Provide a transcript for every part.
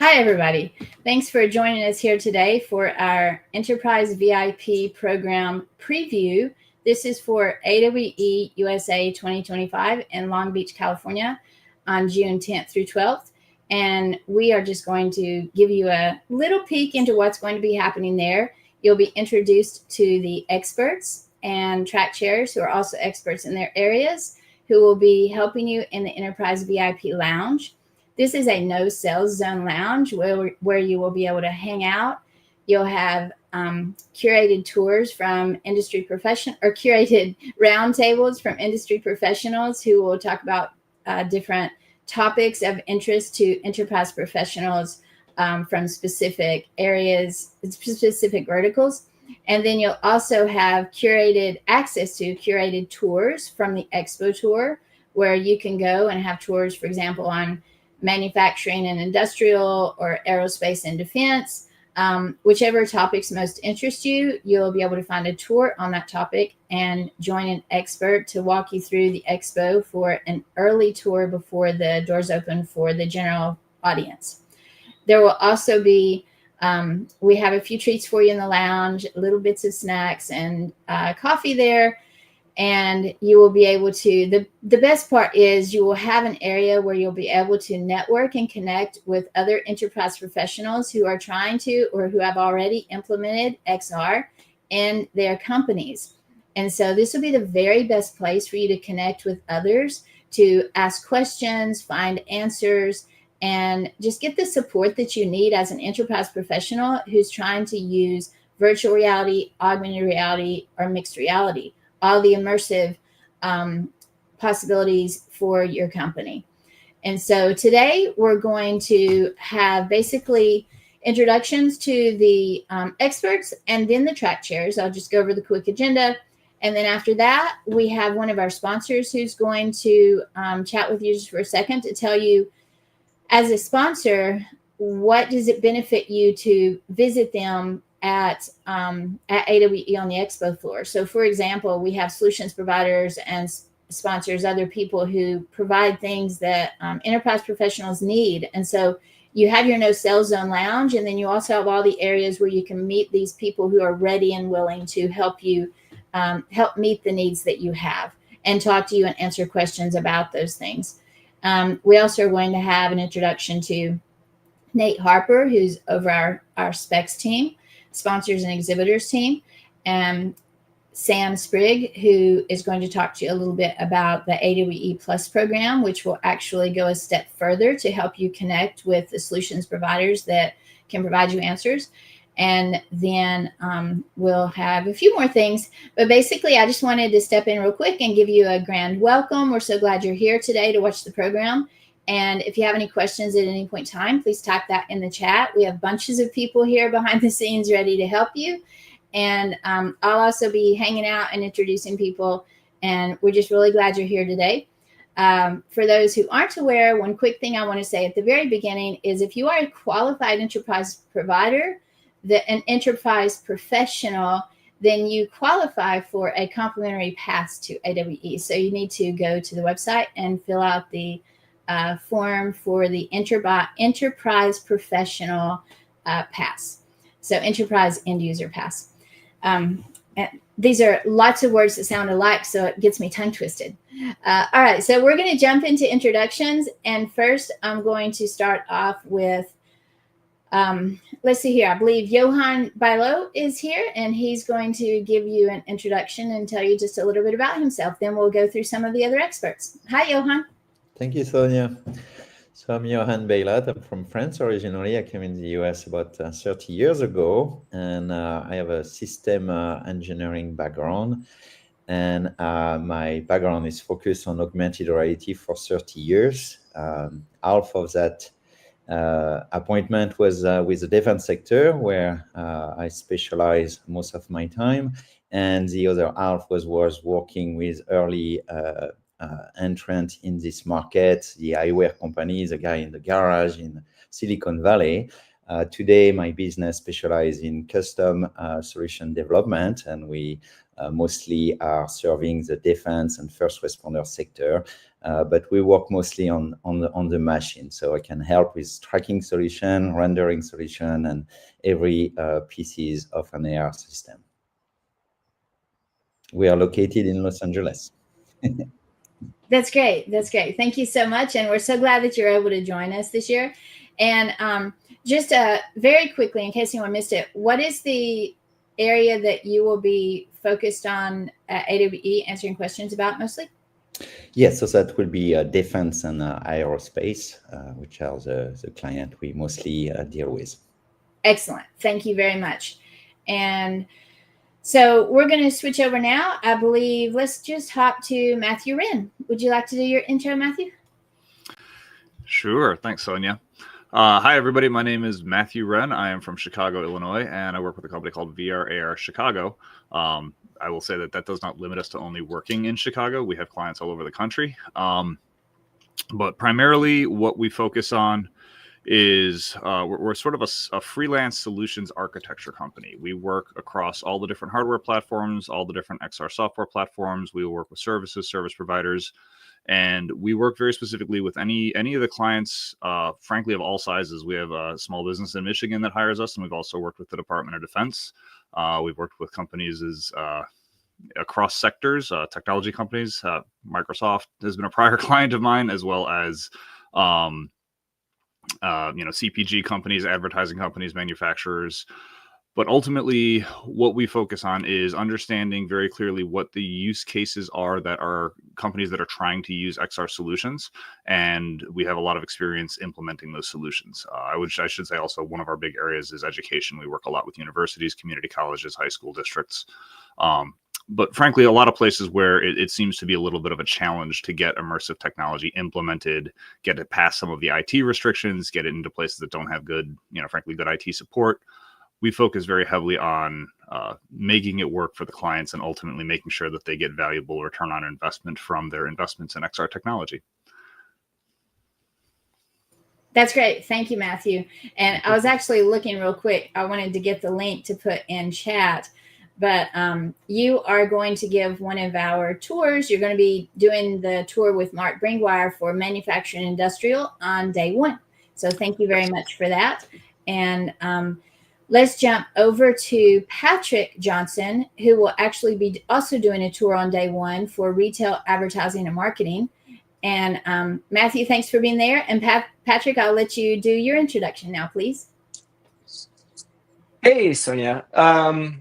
Hi, everybody. Thanks for joining us here today for our Enterprise VIP program preview. This is for AWE USA 2025 in Long Beach, California on June 10th through 12th. And we are just going to give you a little peek into what's going to be happening there. You'll be introduced to the experts and track chairs who are also experts in their areas who will be helping you in the Enterprise VIP Lounge. This is a no sales zone lounge where you will be able to hang out. You'll have curated tours from industry professional or curated roundtables from industry professionals who will talk about different topics of interest to enterprise professionals from specific areas, specific verticals. And then you'll also have curated access to curated tours from the Expo Tour, where you can go and have tours, for example, on manufacturing and industrial or aerospace and defense. Whichever topics most interest you, you'll be able to find a tour on that topic and join an expert to walk you through the expo for an early tour before the doors open for the general audience. There will also be, we have a few treats for you in the lounge, little bits of snacks and coffee there. And you will be able to, the best part is you will have an area where you'll be able to network and connect with other enterprise professionals who are trying to or who have already implemented XR in their companies. And so this will be the very best place for you to connect with others, to ask questions, find answers, and just get the support that you need as an enterprise professional who's trying to use virtual reality, augmented reality, or mixed reality, all the immersive possibilities for your company. And so today we're going to have basically introductions to the experts and then the track chairs. I'll just go over the quick agenda. And then after that, we have one of our sponsors who's going to chat with you just for a second to tell you, as a sponsor, what does it benefit you to visit them at AWE on the expo floor. So for example, we have solutions providers and sponsors, other people who provide things that enterprise professionals need. And so you have your no sales zone lounge, and then you also have all the areas where you can meet these people who are ready and willing to help you help meet the needs that you have and talk to you and answer questions about those things. We also are going to have an introduction to Nate Harper, who's over our specs team, sponsors and exhibitors team, and Sam Sprigg, who is going to talk to you a little bit about the AWE Plus program, which will actually go a step further to help you connect with the solutions providers that can provide you answers. And then we'll have a few more things. But basically, I just wanted to step in real quick and give you a grand welcome. We're so glad you're here today to watch the program. And if you have any questions at any point in time, please type that in the chat. We have bunches of people here behind the scenes ready to help you. And I'll also be hanging out and introducing people. And we're just really glad you're here today. For those who aren't aware, one quick thing I want to say at the very beginning is if you are a qualified enterprise provider, an enterprise professional, then you qualify for a complimentary pass to AWE. So you need to go to the website and fill out the form for the enterprise professional pass. So enterprise end user pass. These are lots of words that sound alike, so it gets me tongue twisted. All right, so we're going to jump into introductions. And first, I'm going to start off with, let's see here. I believe Johan Bailo is here, and he's going to give you an introduction and tell you just a little bit about himself. Then we'll go through some of the other experts. Hi, Johan. Thank you, Sonia. So I'm Johan Beilat. I'm from France originally. I came in the US about 30 years ago, and I have a system engineering background. And my background is focused on augmented reality for 30 years. Half of that appointment was with the defense sector, where I specialize most of my time. And the other half was working with early entrant in this market, the eyewear companies, the guy in the garage in Silicon Valley. Today, my business specializes in custom solution development, and we mostly are serving the defense and first responder sector. But we work mostly on the machine, so I can help with tracking solution, rendering solution, and every pieces of an AR system. We are located in Los Angeles. That's great. That's great. Thank you so much. And we're so glad that you're able to join us this year. And just very quickly, in case anyone missed it, what is the area that you will be focused on at AWE answering questions about mostly? Yes, so that will be defense and aerospace, which are the client we mostly deal with. Excellent. Thank you very much. And so we're going to switch over now. I believe let's just hop to Matthew Wren. Would you like to do your intro, Matthew? Sure. Thanks, Sonia. Hi, everybody. My name is Matthew Wren. I am from Chicago, Illinois, and I work with a company called VR Chicago. I will say that does not limit us to only working in Chicago. We have clients all over the country. But primarily what we focus on is we're sort of a freelance solutions architecture company. We work across all the different hardware platforms, all the different XR software platforms. We will work with service providers, and we work very specifically with any of the clients, frankly, of all sizes. We have a small business in Michigan that hires us, and we've also worked with the Department of Defense. We've worked with companies across sectors, technology companies. Microsoft has been a prior client of mine, as well as CPG companies, advertising companies, manufacturers. But ultimately, what we focus on is understanding very clearly what the use cases are that are companies that are trying to use XR solutions. And we have a lot of experience implementing those solutions. I should say also one of our big areas is education. We work a lot with universities, community colleges, high school districts. But frankly, a lot of places where it seems to be a little bit of a challenge to get immersive technology implemented, get it past some of the IT restrictions, get it into places that don't have good, frankly, good IT support. We focus very heavily on making it work for the clients and ultimately making sure that they get valuable return on investment from their investments in XR technology. That's great. Thank you, Matthew. And I was actually looking real quick. I wanted to get the link to put in chat. But you are going to give one of our tours. You're going to be doing the tour with Mark Bringwire for Manufacturing Industrial on day one. So thank you very much for that. And let's jump over to Patrick Johnson, who will actually be also doing a tour on day one for retail advertising and marketing. And Matthew, thanks for being there. And Patrick, I'll let you do your introduction now, please. Hey, Sonia.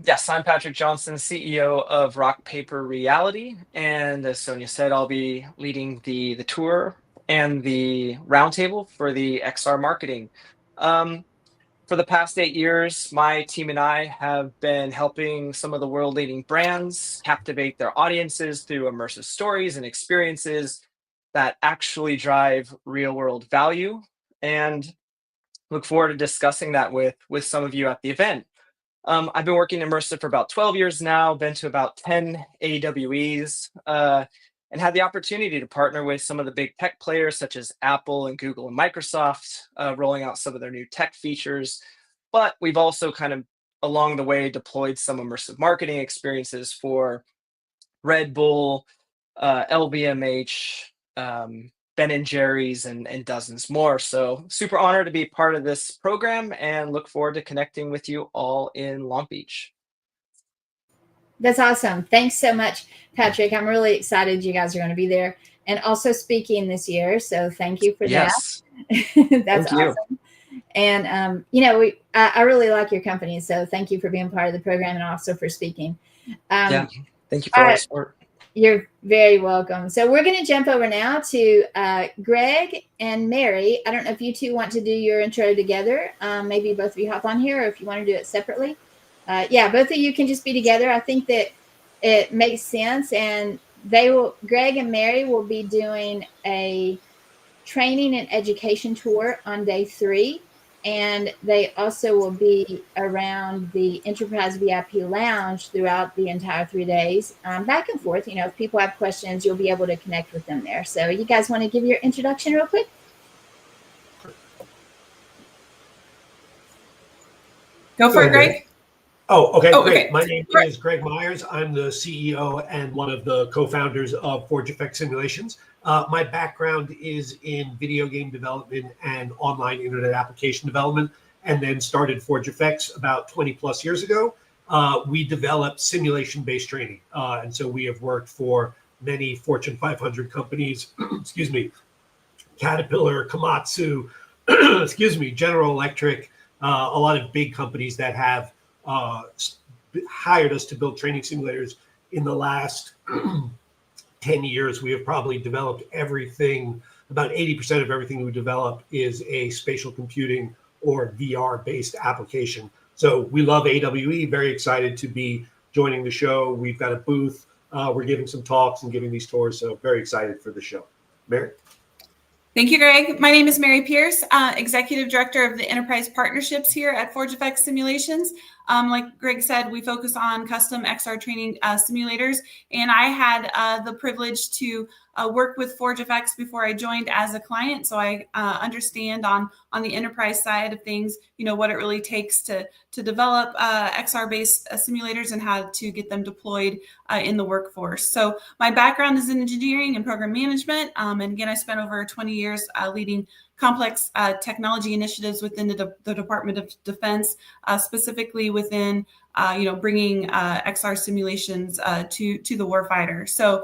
Yes, I'm Patrick Johnson, CEO of Rock Paper Reality. And as Sonia said, I'll be leading the tour and the roundtable for the XR marketing. For the past 8 years, my team and I have been helping some of the world-leading brands captivate their audiences through immersive stories and experiences that actually drive real-world value. And look forward to discussing that with some of you at the event. I've been working immersive for about 12 years now, been to about 10 AWEs, and had the opportunity to partner with some of the big tech players such as Apple and Google and Microsoft, rolling out some of their new tech features. But we've also kind of along the way deployed some immersive marketing experiences for Red Bull, LVMH, Ben and Jerry's, and dozens more. So super honored to be part of this program and look forward to connecting with you all in Long Beach. That's awesome. Thanks so much, Patrick. I'm really excited you guys are going to be there and also speaking this year. So thank you for Yes. that. That's Thank you. awesome. And, I really like your company. So thank you for being part of the program and also for speaking. Yeah. Thank you for all the support. You're very welcome. So we're going to jump over now to Greg and Mary. I don't know if you two want to do your intro together. Maybe both of you hop on here, or if you want to do it separately. Both of you can just be together. I think that it makes sense. And Greg and Mary will be doing a training and education tour on day 3. And they also will be around the Enterprise VIP Lounge throughout the entire 3 days, back and forth. If people have questions, you'll be able to connect with them there. So you guys want to give your introduction real quick? Go for it, Greg. Oh, okay, Oh, great. okay. My name is Greg Myers. I'm the CEO and one of the co-founders of Forge Effects Simulations. My background is in video game development and online internet application development, and then started Forge Effects about 20 plus years ago. We develop simulation-based training. And so we have worked for many Fortune 500 companies, excuse me, Caterpillar, Komatsu, excuse me, General Electric, a lot of big companies that have hired us to build training simulators. In the last 10 years, we have probably developed everything. About 80% of everything we develop is a spatial computing or VR-based application. So we love AWE, very excited to be joining the show. We've got a booth. We're giving some talks and giving these tours, so very excited for the show. Mary? Thank you, Greg. My name is Mary Pierce, Executive Director of the Enterprise Partnerships here at Forge Effects Simulations. Like Greg said, we focus on custom XR training simulators, and I had the privilege to work with Forge Effects before I joined as a client, so I understand on the enterprise side of things, you know, what it really takes to develop XR-based simulators and how to get them deployed in the workforce. So my background is in engineering and program management, and again, I spent over 20 years leading complex technology initiatives within the Department of Defense, specifically within bringing XR simulations to the warfighter. So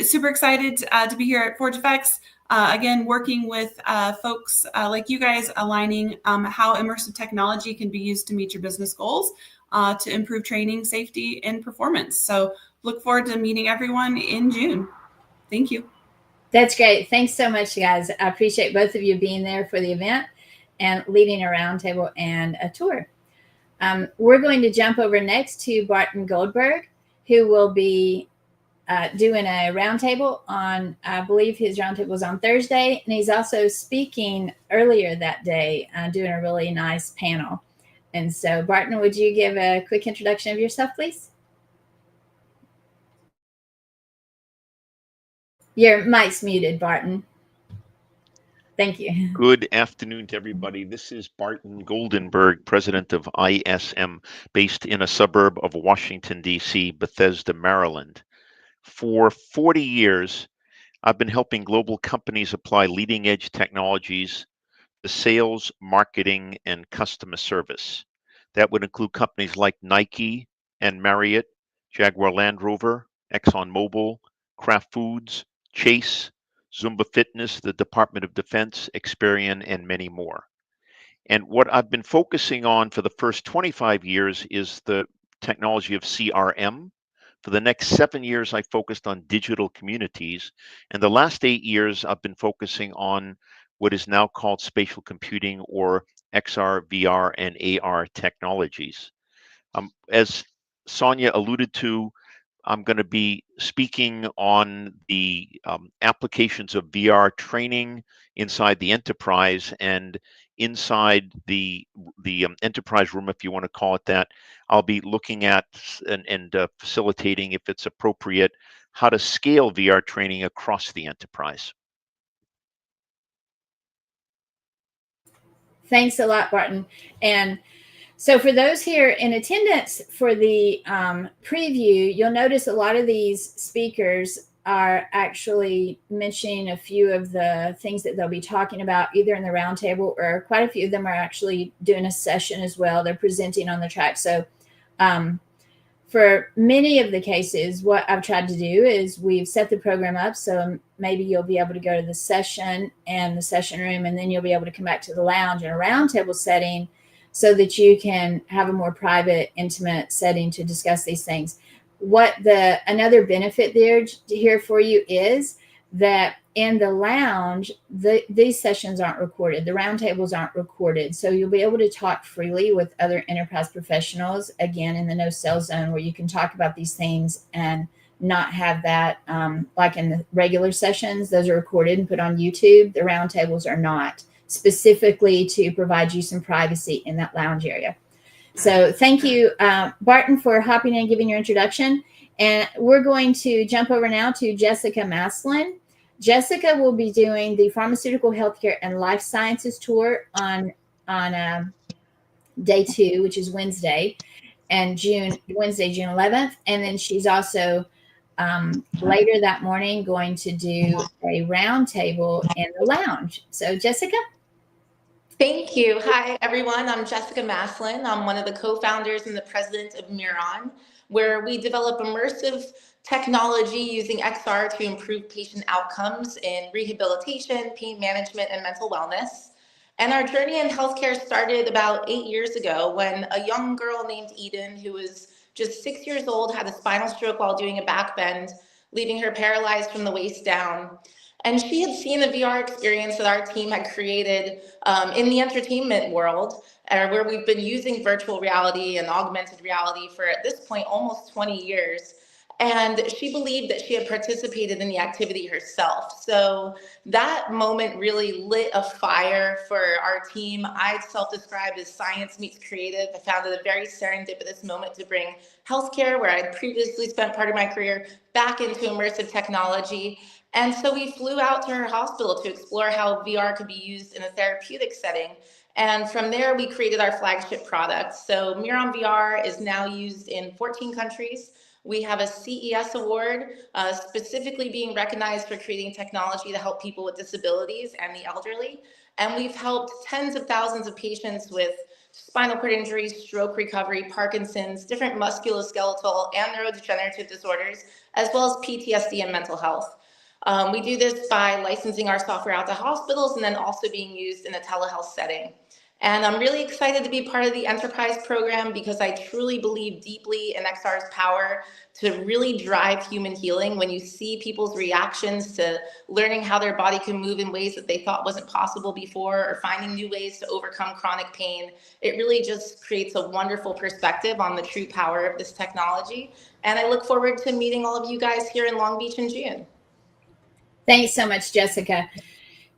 super excited to be here at Forge Effects. Again, working with folks like you guys, aligning how immersive technology can be used to meet your business goals, to improve training, safety, and performance. So look forward to meeting everyone in June. Thank you. That's great. Thanks so much, guys. I appreciate both of you being there for the event and leading a roundtable and a tour. We're going to jump over next to Barton Goldberg, who will be doing a roundtable on, I believe his roundtable is on Thursday, and he's also speaking earlier that day, doing a really nice panel. And so, Barton, would you give a quick introduction of yourself, please? Your mic's muted, Barton. Thank you. Good afternoon to everybody. This is Barton Goldenberg, president of ISM, based in a suburb of Washington, D.C., Bethesda, Maryland. For 40 years, I've been helping global companies apply leading-edge technologies to sales, marketing, and customer service. That would include companies like Nike and Marriott, Jaguar Land Rover, ExxonMobil, Kraft Foods, Chase, Zumba Fitness, the Department of Defense, Experian, and many more. And what I've been focusing on for the first 25 years is the technology of CRM. For the next 7 years, I focused on digital communities. And the last 8 years, I've been focusing on what is now called spatial computing, or XR, VR, and AR technologies. As Sonia alluded to, I'm going to be speaking on the applications of VR training inside the enterprise, and inside the enterprise room, if you want to call it that. I'll be looking at and facilitating, if it's appropriate, how to scale VR training across the enterprise. Thanks a lot, Barton. And so for those here in attendance for the preview, you'll notice a lot of these speakers are actually mentioning a few of the things that they'll be talking about either in the roundtable, or quite a few of them are actually doing a session as well. They're presenting on the track. So for many of the cases, what I've tried to do is we've set the program up so maybe you'll be able to go to the session and the session room, and then you'll be able to come back to the lounge in a roundtable setting so that you can have a more private, intimate setting to discuss these things. What another benefit there here for you is that in the lounge, these sessions aren't recorded. The roundtables aren't recorded. So you'll be able to talk freely with other enterprise professionals, again, in the no sell zone, where you can talk about these things and not have that, like in the regular sessions, those are recorded and put on YouTube. The roundtables are not, specifically to provide you some privacy in that lounge area. So thank you, Barton, for hopping in and giving your introduction. And we're going to jump over now to Jessica Maslin. Jessica will be doing the Pharmaceutical, Healthcare, and Life Sciences tour on day 2, which is Wednesday, and Wednesday, June 11th. And then she's also later that morning going to do a round table in the lounge. So Jessica. Thank you. Hi, everyone. I'm Jessica Maslin. I'm one of the co-founders and the president of Miron, where we develop immersive technology using XR to improve patient outcomes in rehabilitation, pain management, and mental wellness. And our journey in healthcare started about 8 years ago when a young girl named Eden, who was just 6 years old, had a spinal stroke while doing a back bend, leaving her paralyzed from the waist down. And she had seen the VR experience that our team had created in the entertainment world, where we've been using virtual reality and augmented reality for, at this point, almost 20 years. And she believed that she had participated in the activity herself. So that moment really lit a fire for our team. I self-described as science meets creative. I found it a very serendipitous moment to bring healthcare, where I'd previously spent part of my career, back into immersive technology. And so we flew out to her hospital to explore how VR could be used in a therapeutic setting. And from there, we created our flagship product. So Miron VR is now used in 14 countries. We have a CES award, specifically being recognized for creating technology to help people with disabilities and the elderly. And we've helped tens of thousands of patients with spinal cord injuries, stroke recovery, Parkinson's, different musculoskeletal and neurodegenerative disorders, as well as PTSD and mental health. We do this by licensing our software out to hospitals and then also being used in a telehealth setting. And I'm really excited to be part of the enterprise program because I truly believe deeply in XR's power to really drive human healing. When you see people's reactions to learning how their body can move in ways that they thought wasn't possible before, or finding new ways to overcome chronic pain, it really just creates a wonderful perspective on the true power of this technology. And I look forward to meeting all of you guys here in Long Beach in June. Thanks so much, Jessica.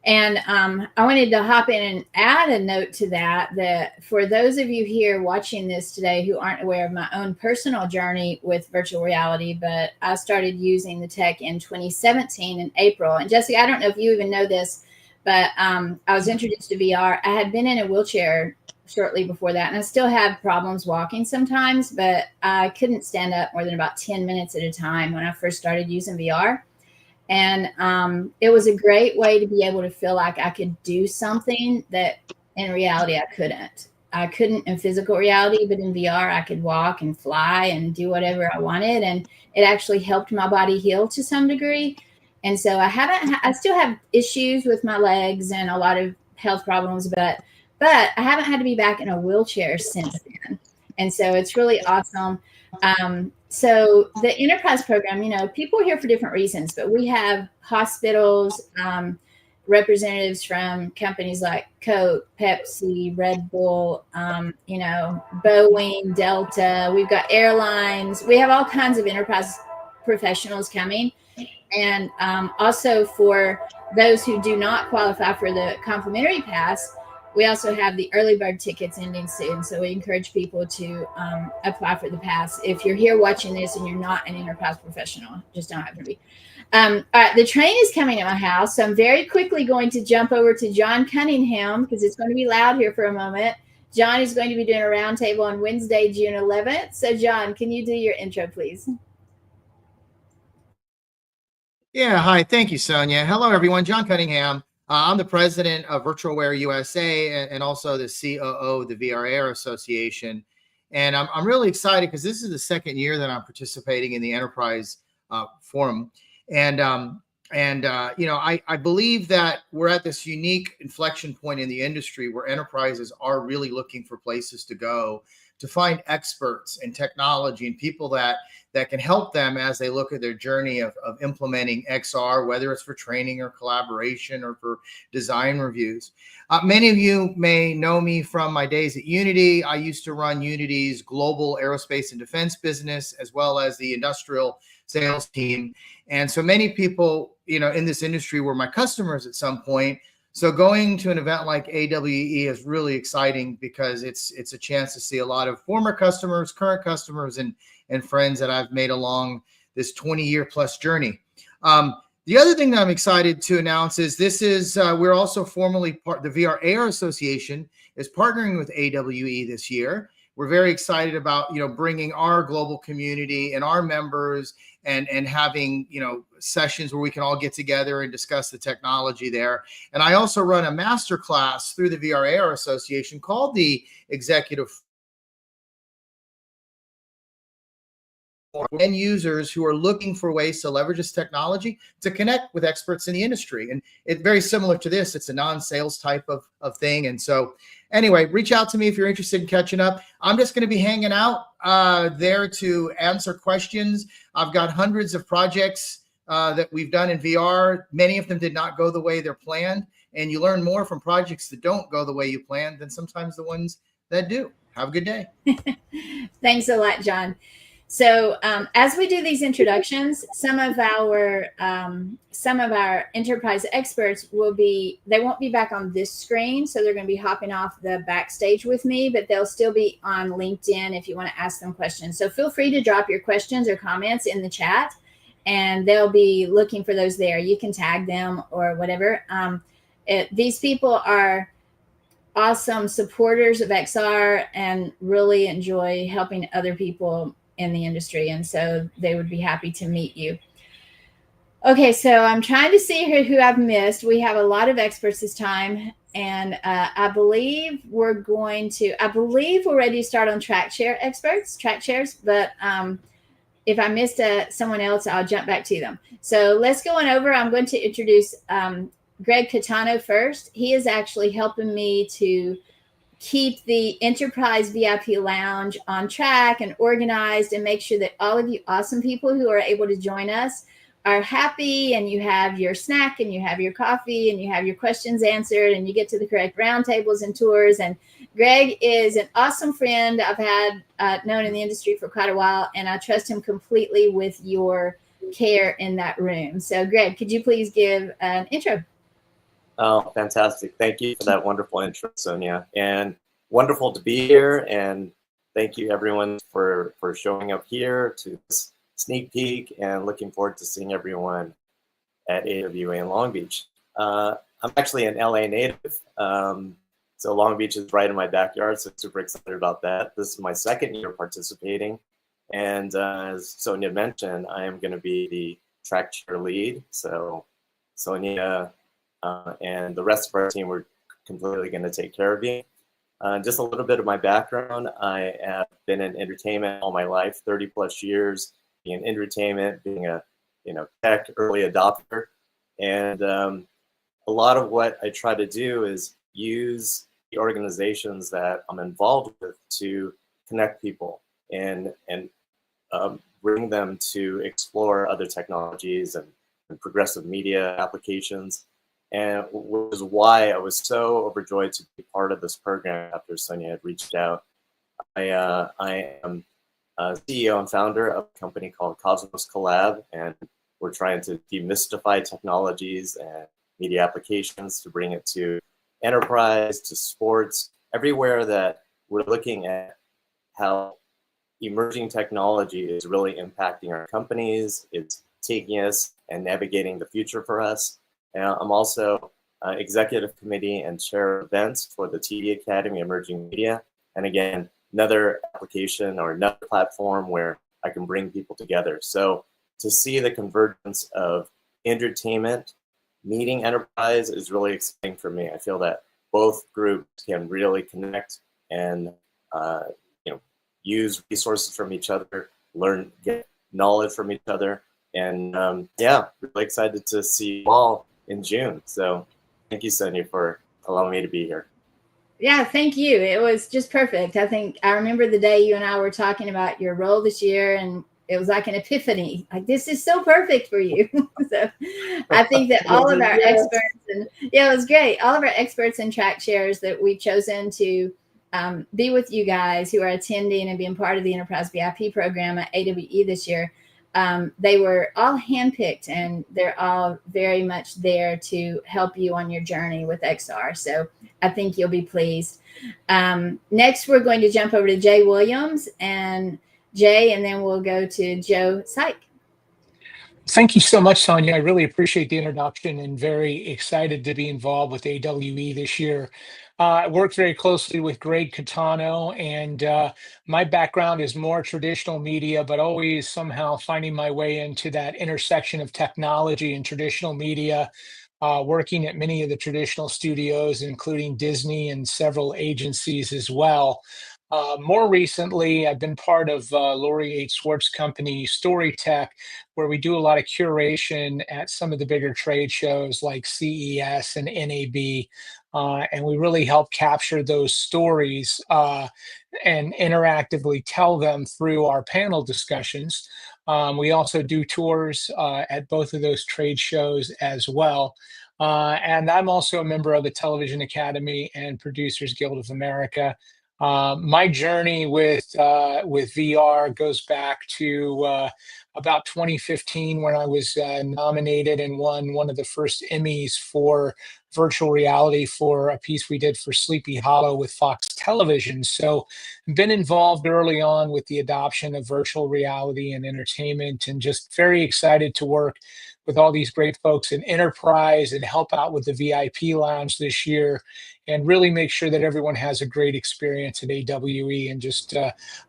And I wanted to hop in and add a note to that for those of you here watching this today who aren't aware of my own personal journey with virtual reality, but I started using the tech in 2017 in April. And Jessica, I don't know if you even know this, but I was introduced to VR. I had been in a wheelchair shortly before that, and I still have problems walking sometimes, but I couldn't stand up more than about 10 minutes at a time when I first started using VR. And it was a great way to be able to feel like I could do something that in reality I couldn't. I couldn't in physical reality, but in VR I could walk and fly and do whatever I wanted. And it actually helped my body heal to some degree. And so I still have issues with my legs and a lot of health problems, but I haven't had to be back in a wheelchair since then. And so it's really awesome. So the enterprise program, people are here for different reasons, but we have hospitals, representatives from companies like Coke, Pepsi, Red Bull, Boeing, Delta. We've got airlines. We have all kinds of enterprise professionals coming. And also for those who do not qualify for the complimentary pass, we also have the early bird tickets ending soon. So we encourage people to apply for the pass. If you're here watching this and you're not an enterprise professional, just don't have to be. All right, the train is coming to my house. So I'm very quickly going to jump over to John Cunningham because it's going to be loud here for a moment. John is going to be doing a roundtable on Wednesday, June 11th. So John, can you do your intro, please? Yeah, hi. Thank you, Sonia. Hello, everyone. John Cunningham. I'm the president of VirtualWare USA and also the COO of the VR Association. And I'm really excited because this is the second year that I'm participating in the Enterprise Forum. And I believe that we're at this unique inflection point in the industry where enterprises are really looking for places to go to find experts in technology and people that can help them as they look at their journey of implementing XR, whether it's for training or collaboration or for design reviews. Many of you may know me from my days at Unity. I used to run Unity's global aerospace and defense business, as well as the industrial sales team. And so many people, in this industry were my customers at some point. So going to an event like AWE is really exciting because it's a chance to see a lot of former customers, current customers, and friends that I've made along this 20-year plus journey. The other thing that I'm excited to announce is we're also formally part of the VR Association is partnering with AWE this year. We're very excited about, bringing our global community and our members and having, sessions where we can all get together and discuss the technology there. And I also run a master class through the VR/AR Association called the Executive end users who are looking for ways to leverage this technology to connect with experts in the industry. And it's very similar to this. It's a non-sales type of thing. And so anyway, reach out to me if you're interested in catching up. I'm just going to be hanging out there to answer questions. I've got hundreds of projects that we've done in VR. Many of them did not go the way they're planned. And you learn more from projects that don't go the way you planned than sometimes the ones that do. Have a good day. Thanks a lot, John. So as we do these introductions, some of our enterprise experts they won't be back on this screen. So they're going to be hopping off the backstage with me, but they'll still be on LinkedIn if you want to ask them questions. So feel free to drop your questions or comments in the chat, and they'll be looking for those there. You can tag them or whatever. These people are awesome supporters of XR and really enjoy helping other people in the industry, and so they would be happy to meet you. Okay, so I'm trying to see who I've missed. We have a lot of experts this time, and I believe we're ready to start on track chairs, but if I missed someone else, I'll jump back to them. So let's go on over. I'm going to introduce Greg Catano first. He is actually helping me to keep the Enterprise VIP Lounge on track and organized, and make sure that all of you awesome people who are able to join us are happy, and you have your snack and you have your coffee and you have your questions answered and you get to the correct roundtables and tours. And Greg is an awesome friend I've had known in the industry for quite a while, and I trust him completely with your care in that room. So Greg, could you please give an intro? Oh, fantastic. Thank you for that wonderful intro, Sonia. And wonderful to be here. And thank you, everyone, for showing up here to this sneak peek, and looking forward to seeing everyone at AWA in Long Beach. I'm actually an LA native. So Long Beach is right in my backyard, so super excited about that. This is my second year participating. And as Sonia mentioned, I am going to be the track chair lead. So Sonia and the rest of our team, we're completely going to take care of you. Just a little bit of my background. I have been in entertainment all my life, 30 plus years in entertainment, being a tech early adopter. And a lot of what I try to do is use the organizations that I'm involved with to connect people and bring them to explore other technologies and progressive media applications. And which is why I was so overjoyed to be part of this program after Sonia had reached out. I am a CEO and founder of a company called Cosmos Collab, and we're trying to demystify technologies and media applications to bring it to enterprise, to sports, everywhere that we're looking at how emerging technology is really impacting our companies. It's taking us and navigating the future for us. I'm also executive committee and chair of events for the TV Academy Emerging Media. And again, another application or another platform where I can bring people together. So to see the convergence of entertainment meeting enterprise is really exciting for me. I feel that both groups can really connect and use resources from each other, get knowledge from each other. And really excited to see you all in June. So thank you, Sonia, for allowing me to be here. Yeah, thank you. It was just perfect. I think I remember the day you and I were talking about your role this year, and it was like an epiphany. Like, this is so perfect for you. So I think that all of our experts, and it was great. All of our experts and track chairs that we've chosen to be with you guys who are attending and being part of the Enterprise VIP program at AWE this year. They were all handpicked, and they're all very much there to help you on your journey with XR. So I think you'll be pleased. Next, we're going to jump over to Jay Williams and then we'll go to Joe Syke. Thank you so much, Sonia. I really appreciate the introduction and very excited to be involved with AWE this year. I work very closely with Greg Catano, and my background is more traditional media, but always somehow finding my way into that intersection of technology and traditional media, working at many of the traditional studios, including Disney and several agencies as well. More recently, I've been part of Lori H. Swartz company, Storytech, where we do a lot of curation at some of the bigger trade shows like CES and NAB. And we really help capture those stories and interactively tell them through our panel discussions. We also do tours at both of those trade shows as well. And I'm also a member of the Television Academy and Producers Guild of America. My journey with VR goes back to about 2015 when I was nominated and won one of the first Emmys for virtual reality for a piece we did for Sleepy Hollow with Fox Television. So been involved early on with the adoption of virtual reality and entertainment, and just very excited to work with all these great folks in enterprise and help out with the VIP lounge this year and really make sure that everyone has a great experience at AWE, and just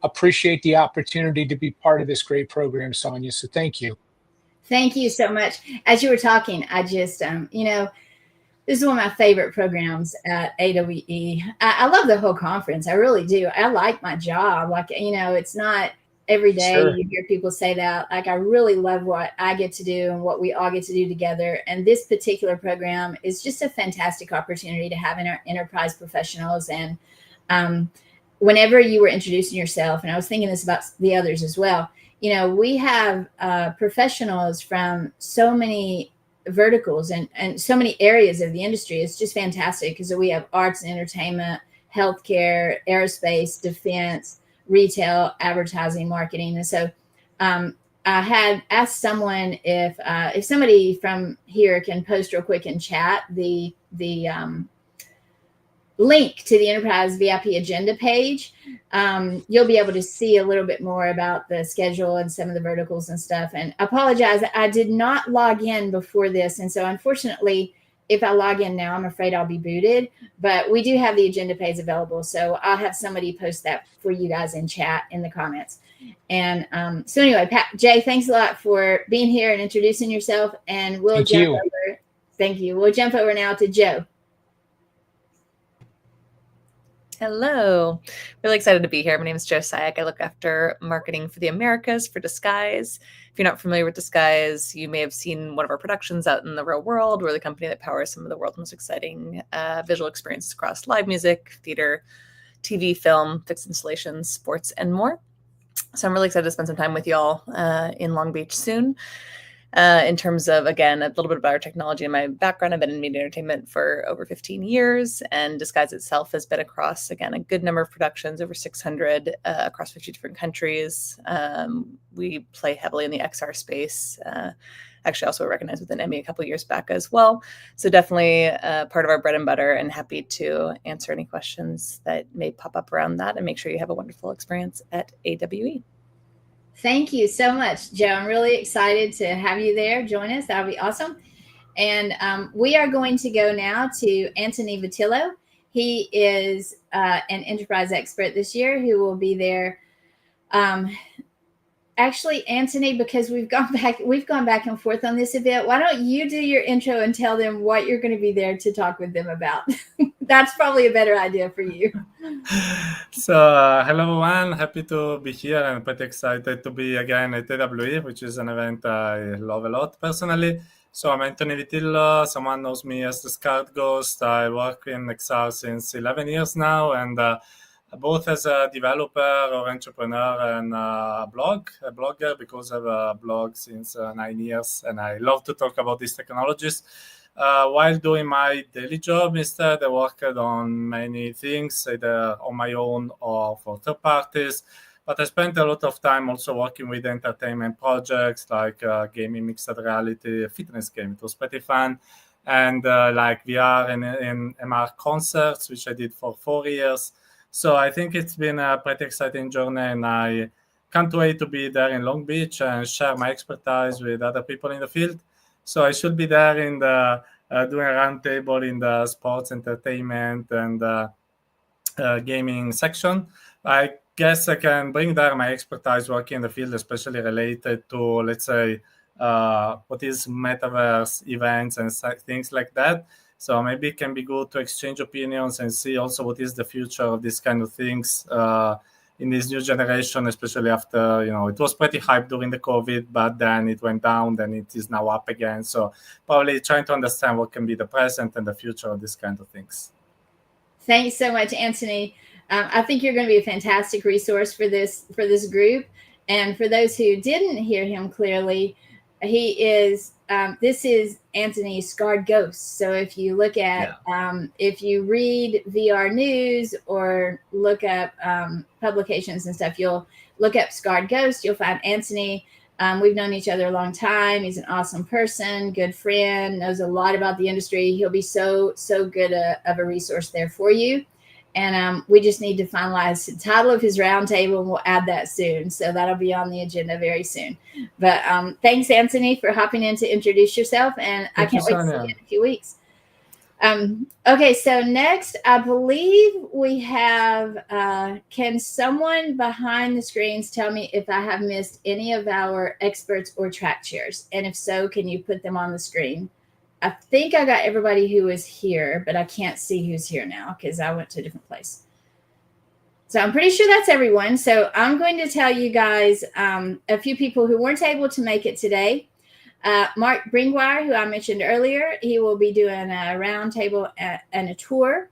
appreciate the opportunity to be part of this great program, Sonia. So thank you. Thank you so much. As you were talking, I just, this is one of my favorite programs at AWE. I love the whole conference. I really do. I like my job. Like, it's not every day Sure. you hear people say that. Like, I really love what I get to do and what we all get to do together. And this particular program is just a fantastic opportunity to have in our enterprise professionals. And whenever you were introducing yourself, and I was thinking this about the others as well, we have professionals from so many verticals and so many areas of the industry. It's just fantastic because we have arts and entertainment, healthcare, aerospace, defense, retail, advertising, marketing. And so I had asked someone if somebody from here can post real quick in chat the link to the Enterprise VIP agenda page. You'll be able to see a little bit more about the schedule and some of the verticals and stuff. And I apologize, I did not log in before this. And so unfortunately, if I log in now, I'm afraid I'll be booted. But we do have the agenda page available. So I'll have somebody post that for you guys in chat in the comments. And so anyway, Jay, thanks a lot for being here and introducing yourself. And we'll jump over. Thank you. We'll jump over now to Joe. Hello. Really excited to be here. My name is Jo Sayak. I look after marketing for the Americas for Disguise. If you're not familiar with Disguise, you may have seen one of our productions out in the real world. We're the company that powers some of the world's most exciting visual experiences across live music, theater, TV, film, fixed installations, sports, and more. So I'm really excited to spend some time with y'all in Long Beach soon. In terms of, again, a little bit about our technology and my background, I've been in media entertainment for over 15 years, and Disguise itself has been across, again, a good number of productions, over 600 across 50 different countries. We play heavily in the XR space. Actually, also recognized with an Emmy a couple of years back as well. So definitely part of our bread and butter, and happy to answer any questions that may pop up around that, and make sure you have a wonderful experience at AWE. Thank you so much, Joe. I'm really excited to have you there. Join us. That'll be awesome. And we are going to go now to Anthony Vitillo. He is an enterprise expert this year who will be there. Actually, Anthony, because we've gone back and forth on this a bit, why don't you do your intro and tell them what you're going to be there to talk with them about? That's probably a better idea for you. So, hello everyone, happy to be here and pretty excited to be again at AWE, which is an event I love a lot personally. So I'm Anthony Vitillo. Someone knows me as the Scarred Ghost. I work in XR since 11 years now, and both as a developer or entrepreneur and a blogger, because I have a blog since 9 years, and I love to talk about these technologies. While doing my daily job instead, I worked on many things, either on my own or for third parties. But I spent a lot of time also working with entertainment projects like gaming, mixed reality, a fitness game. It was pretty fun. And like VR and MR concerts, which I did for 4 years. So I think it's been a pretty exciting journey, and I can't wait to be there in Long Beach and share my expertise with other people in the field. So I should be there in the doing a roundtable in the sports, entertainment, and gaming section. I guess I can bring there my expertise working in the field, especially related to, let's say, what is metaverse events and things like that. So maybe it can be good to exchange opinions and see also what is the future of these kind of things in this new generation, especially after, it was pretty hyped during the COVID, but then it went down, then it is now up again. So probably trying to understand what can be the present and the future of these kind of things. Thanks so much, Anthony. I think you're going to be a fantastic resource for this group. And for those who didn't hear him clearly, he is this is Anthony's Scarred Ghost. So if you look at if you read VR news or look up publications and stuff, you'll look up Scarred Ghost. You'll find Anthony. We've known each other a long time. He's an awesome person, good friend, knows a lot about the industry. He'll be so good of a resource there for you. And we just need to finalize the title of his roundtable, and we'll add that soon. So that'll be on the agenda very soon. But thanks, Anthony, for hopping in to introduce yourself. And I can't wait to see you in a few weeks. Okay, so next, I believe we have, can someone behind the screens tell me if I have missed any of our experts or track chairs? And if so, can you put them on the screen? I think I got everybody who was here, but I can't see who's here now because I went to a different place. So I'm pretty sure that's everyone. So I'm going to tell you guys a few people who weren't able to make it today. Mark Bringwire, who I mentioned earlier, he will be doing a roundtable and a tour.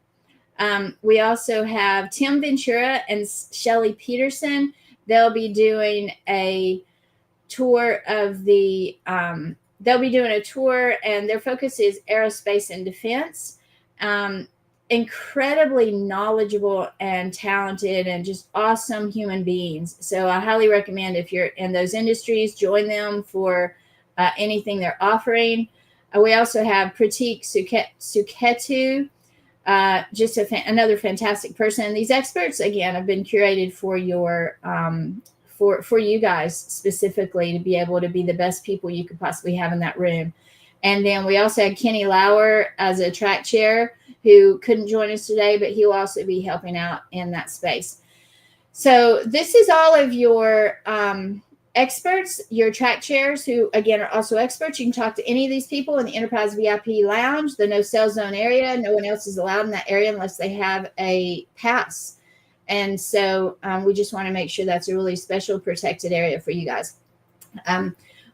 We also have Tim Ventura and Shelly Peterson. They'll be doing a tour of the they'll be doing a tour, and their focus is aerospace and defense. Incredibly knowledgeable and talented and just awesome human beings. So I highly recommend, if you're in those industries, join them for anything they're offering. We also have Pratik Suketu, just another fantastic person. And these experts, again, have been curated for your for you guys specifically, to be able to be the best people you could possibly have in that room. And then we also had Kenny Lauer as a track chair, who couldn't join us today, but he'll also be helping out in that space. So this is all of your experts, your track chairs, who again are also experts. You can talk to any of these people in the Enterprise VIP Lounge, the no sell zone area. No one else is allowed in that area unless they have a pass. And so we just want to make sure that's a really special protected area for you guys.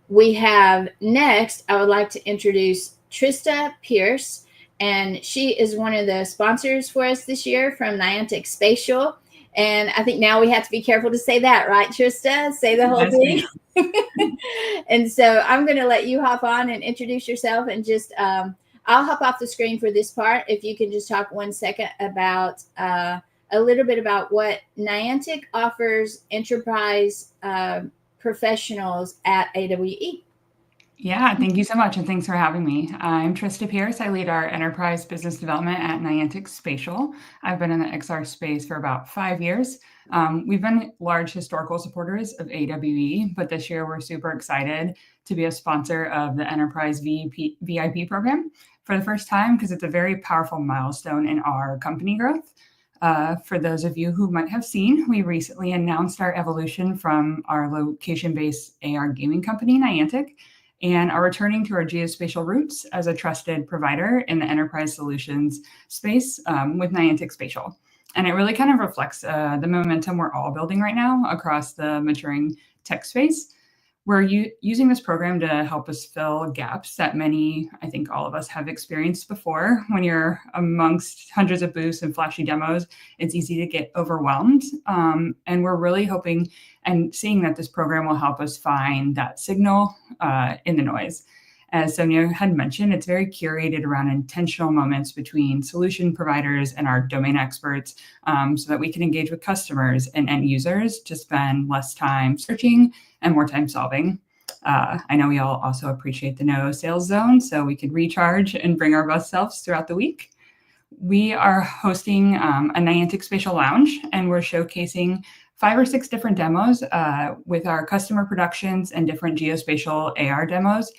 We have next, I would like to introduce Trista Pierce, and she is one of the sponsors for us this year from Niantic Spatial. And I think now we have to be careful to say that, right, Trista? Say the whole thing. And so I'm going to let you hop on and introduce yourself, and just I'll hop off the screen for this part. If you can just talk 1 second about a little bit about what Niantic offers enterprise professionals at AWE. Yeah, thank you so much, and thanks for having me. I'm Trista Pierce. I lead our enterprise business development at Niantic Spatial. I've been in the XR space for about 5 years. We've been large historical supporters of AWE, but this year we're super excited to be a sponsor of the Enterprise VIP program for the first time, because it's a very powerful milestone in our company growth. For those of you who might have seen, we recently announced our evolution from our location-based AR gaming company, Niantic, and are returning to our geospatial roots as a trusted provider in the enterprise solutions space with Niantic Spatial. And it really kind of reflects the momentum we're all building right now across the maturing tech space. We're using this program to help us fill gaps that many, I think all of us, have experienced before. When you're amongst hundreds of booths and flashy demos, it's easy to get overwhelmed. And we're really hoping and seeing that this program will help us find that signal in the noise. As Sonia had mentioned, it's very curated around intentional moments between solution providers and our domain experts, so that we can engage with customers and end users to spend less time searching and more time solving. I know we all also appreciate the no sales zone, so we can recharge and bring our best selves throughout the week. We are hosting a Niantic Spatial Lounge, and we're showcasing 5 or 6 different demos with our customer productions and different geospatial AR demos.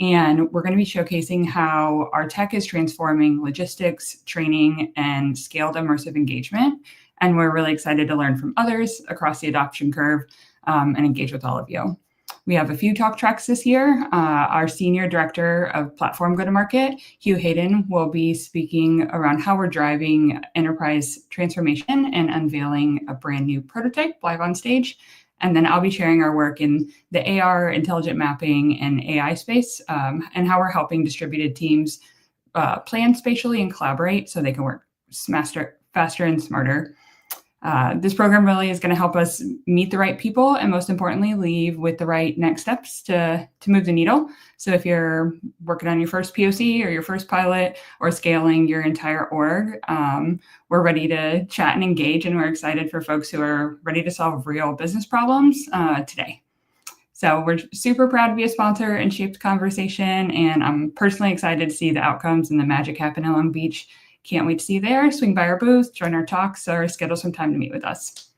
And we're going to be showcasing how our tech is transforming logistics, training, and scaled immersive engagement. And we're really excited to learn from others across the adoption curve and engage with all of you. We have a few talk tracks this year. Our Senior Director of Platform Go-to-Market, Hugh Hayden, will be speaking around how we're driving enterprise transformation and unveiling a brand new prototype live on stage. And then I'll be sharing our work in the AR, intelligent mapping, and AI space, and how we're helping distributed teams plan spatially and collaborate so they can work faster and smarter. This program really is going to help us meet the right people and, most importantly, leave with the right next steps to move the needle. So if you're working on your first POC or your first pilot or scaling your entire org, we're ready to chat and engage, and we're excited for folks who are ready to solve real business problems today. So we're super proud to be a sponsor and shape the conversation, and I'm personally excited to see the outcomes and the magic happen in Long Beach. Can't wait to see you there. Swing by our booth, join our talks, or schedule some time to meet with us.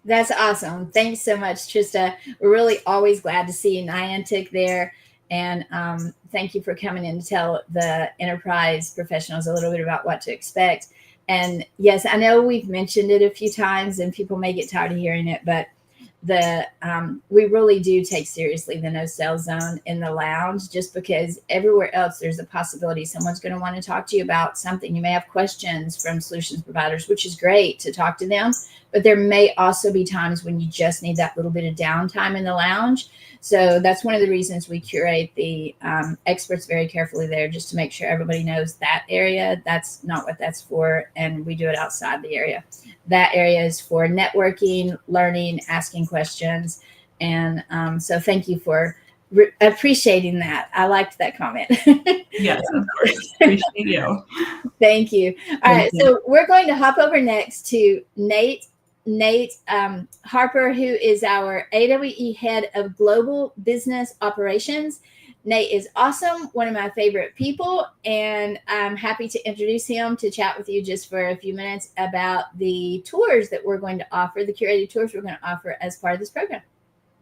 That's awesome. Thanks so much, Trista. We're really always glad to see Niantic there. And thank you for coming in to tell the enterprise professionals a little bit about what to expect. And yes, I know we've mentioned it a few times and people may get tired of hearing it, but we really do take seriously the no sell zone in the lounge, just because everywhere else there's a possibility someone's going to want to talk to you about something. You may have questions from solutions providers, which is great to talk to them, but there may also be times when you just need that little bit of downtime in the lounge. So that's one of the reasons we curate the experts very carefully there, just to make sure everybody knows that area. That's not what that's for, and we do it outside the area. That area is for networking, learning, asking questions. And so thank you for appreciating that. I liked that comment. Yes, of course. Appreciate you. Thank you. All right, so we're going to hop over next to Nate Harper, who is our AWE Head of Global Business Operations. Nate is awesome, one of my favorite people, and I'm happy to introduce him to chat with you just for a few minutes about the tours that we're going to offer, the curated tours we're going to offer as part of this program.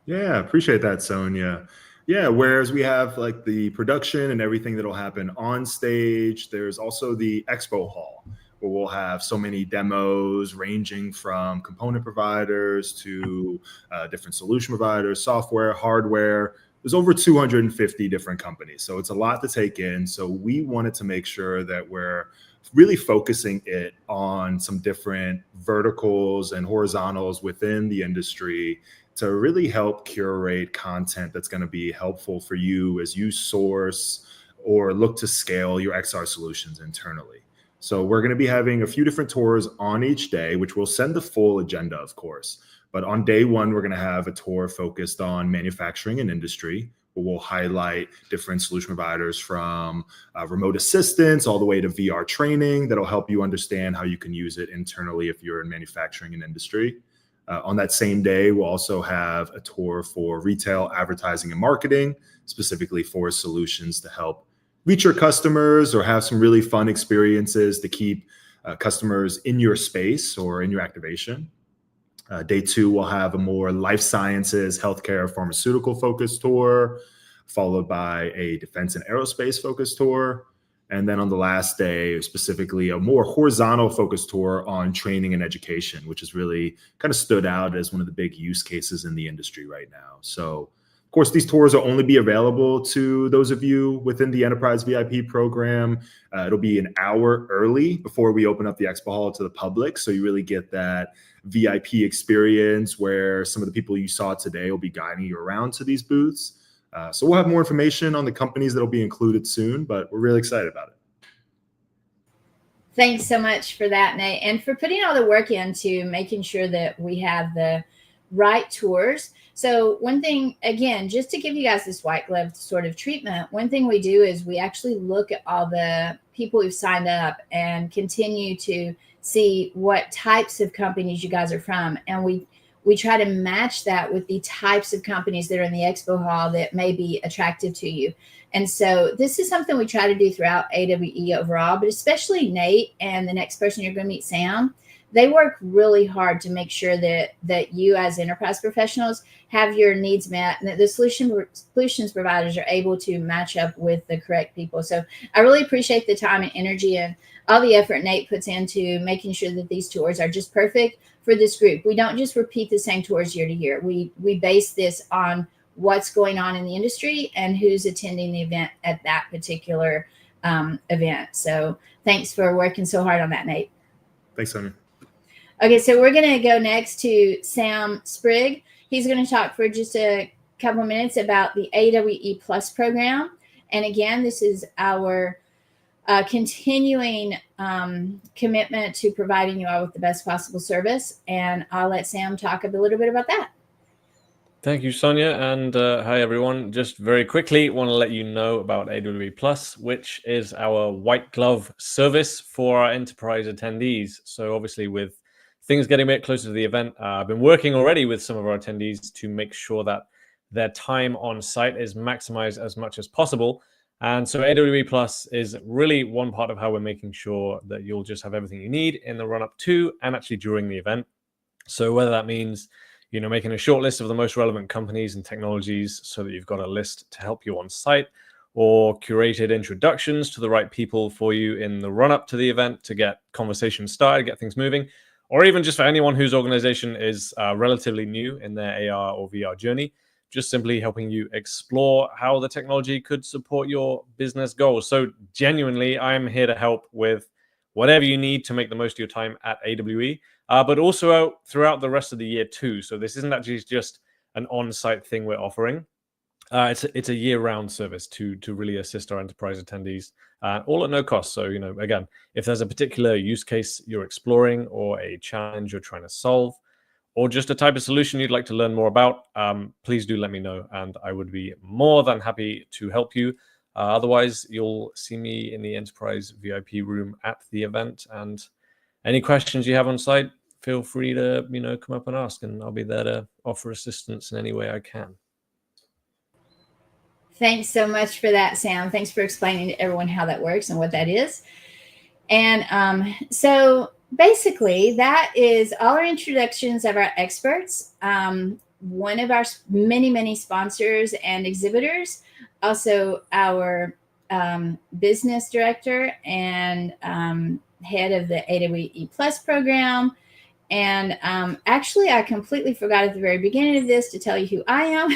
Yeah, appreciate that, Sonia. Yeah, whereas we have like the production and everything that'll happen on stage, there's also the expo hall, where we'll have so many demos ranging from component providers to different solution providers, software, hardware. There's over 250 different companies, so it's a lot to take in. So we wanted to make sure that we're really focusing it on some different verticals and horizontals within the industry to really help curate content that's going to be helpful for you as you source or look to scale your XR solutions internally. So we're going to be having a few different tours on each day, which we'll send the full agenda, of course. But on day one, we're going to have a tour focused on manufacturing and industry, where we'll highlight different solution providers from remote assistance all the way to VR training that'll help you understand how you can use it internally if you're in manufacturing and industry. On that same day, we'll also have a tour for retail, advertising, and marketing, specifically for solutions to help reach your customers or have some really fun experiences to keep customers in your space or in your activation. Day two, we'll have a more life sciences, healthcare, pharmaceutical focused tour, followed by a defense and aerospace focused tour. And then on the last day, specifically a more horizontal focused tour on training and education, which has really kind of stood out as one of the big use cases in the industry right now. So, of course, these tours will only be available to those of you within the Enterprise VIP program. It'll be an hour early before we open up the expo hall to the public. So you really get that VIP experience where some of the people you saw today will be guiding you around to these booths. So we'll have more information on the companies that will be included soon, but we're really excited about it. Thanks so much for that, Nate, and for putting all the work into making sure that we have the right tours. So one thing, again, just to give you guys this white glove sort of treatment, one thing we do is we actually look at all the people who've signed up and continue to see what types of companies you guys are from. And we try to match that with the types of companies that are in the expo hall that may be attractive to you. And so this is something we try to do throughout AWE overall, but especially Nate and the next person you're going to meet, Sam. they work really hard to make sure that you as enterprise professionals have your needs met, and that the solutions providers are able to match up with the correct people. So I really appreciate the time and energy and all the effort Nate puts into making sure that these tours are just perfect for this group. We don't just repeat the same tours year to year. We base this on what's going on in the industry and who's attending the event at that particular event. So thanks for working so hard on that, Nate. Thanks, Sonia. Okay, so we're going to go next to Sam Sprigg. He's going to talk for just a couple of minutes about the AWE Plus program. And again, this is our continuing commitment to providing you all with the best possible service. And I'll let Sam talk a little bit about that. Thank you, Sonia, and hi, everyone. Just very quickly, want to let you know about AWE Plus, which is our white glove service for our enterprise attendees. So obviously with things getting a bit closer to the event, I've been working already with some of our attendees to make sure that their time on site is maximized as much as possible. And so AWE Plus is really one part of how we're making sure that you'll just have everything you need in the run-up to and actually during the event. So whether that means making a short list of the most relevant companies and technologies so that you've got a list to help you on site, or curated introductions to the right people for you in the run-up to the event to get conversations started, get things moving, or even just for anyone whose organization is relatively new in their AR or VR journey, just simply helping you explore how the technology could support your business goals. So genuinely, I'm here to help with whatever you need to make the most of your time at AWE. But also throughout the rest of the year too. So this isn't actually just an on-site thing we're offering. It's a year-round service to really assist our enterprise attendees, all at no cost. So again, if there's a particular use case you're exploring, or a challenge you're trying to solve, or just a type of solution you'd like to learn more about, please do let me know, and I would be more than happy to help you. Otherwise, you'll see me in the enterprise VIP room at the event, and any questions you have on site, feel free to come up and ask, and I'll be there to offer assistance in any way I can. Thanks so much for that, Sam. Thanks for explaining to everyone how that works and what that is. And so basically, that is all our introductions of our experts. One of our many sponsors and exhibitors, also our business director and head of the AWE Plus program. And actually, I completely forgot at the very beginning of this to tell you who I am.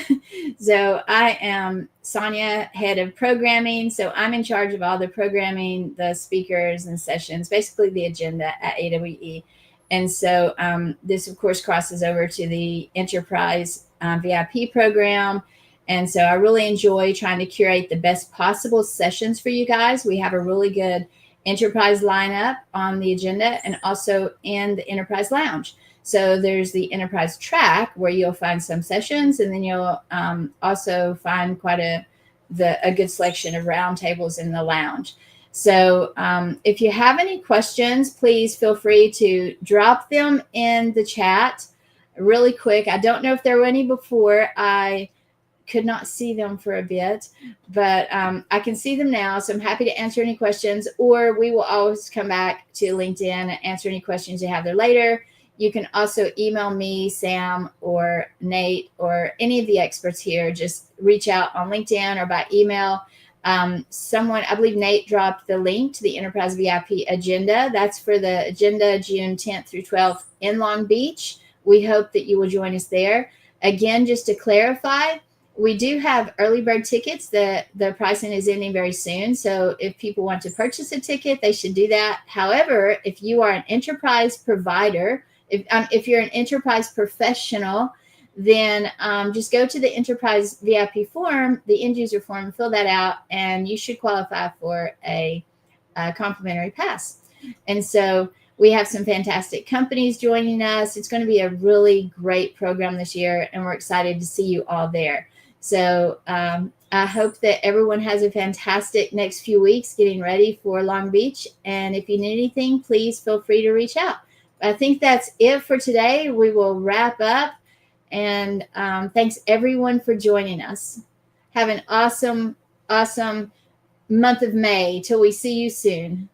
So I am Sonia, head of programming. So I'm in charge of all the programming, the speakers and sessions, basically the agenda at AWE. And so this, of course, crosses over to the enterprise VIP program. And so I really enjoy trying to curate the best possible sessions for you guys. We have a really good enterprise lineup on the agenda, and also in the enterprise lounge. So there's the enterprise track where you'll find some sessions, and then you'll also find quite a good selection of roundtables in the lounge. So if you have any questions, please feel free to drop them in the chat really quick. I don't know if there were any before. I could not see them for a bit, but I can see them now. So I'm happy to answer any questions, or we will always come back to LinkedIn and answer any questions you have there later. You can also email me, Sam, or Nate, or any of the experts here. Just reach out on LinkedIn or by email. Someone, I believe Nate dropped the link to the Enterprise VIP agenda. That's for the agenda June 10th through 12th in Long Beach. We hope that you will join us there. Again, just to clarify, we do have early bird tickets. The pricing is ending very soon. So if people want to purchase a ticket, they should do that. However, if you are an enterprise provider, if you're an enterprise professional, then just go to the enterprise VIP form, the end user form, fill that out, and you should qualify for a complimentary pass. And so we have some fantastic companies joining us. It's going to be a really great program this year, and we're excited to see you all there. So I hope that everyone has a fantastic next few weeks getting ready for Long Beach. And if you need anything, please feel free to reach out. I think that's it for today. We will wrap up. And thanks, everyone, for joining us. Have an awesome month of May till we see you soon.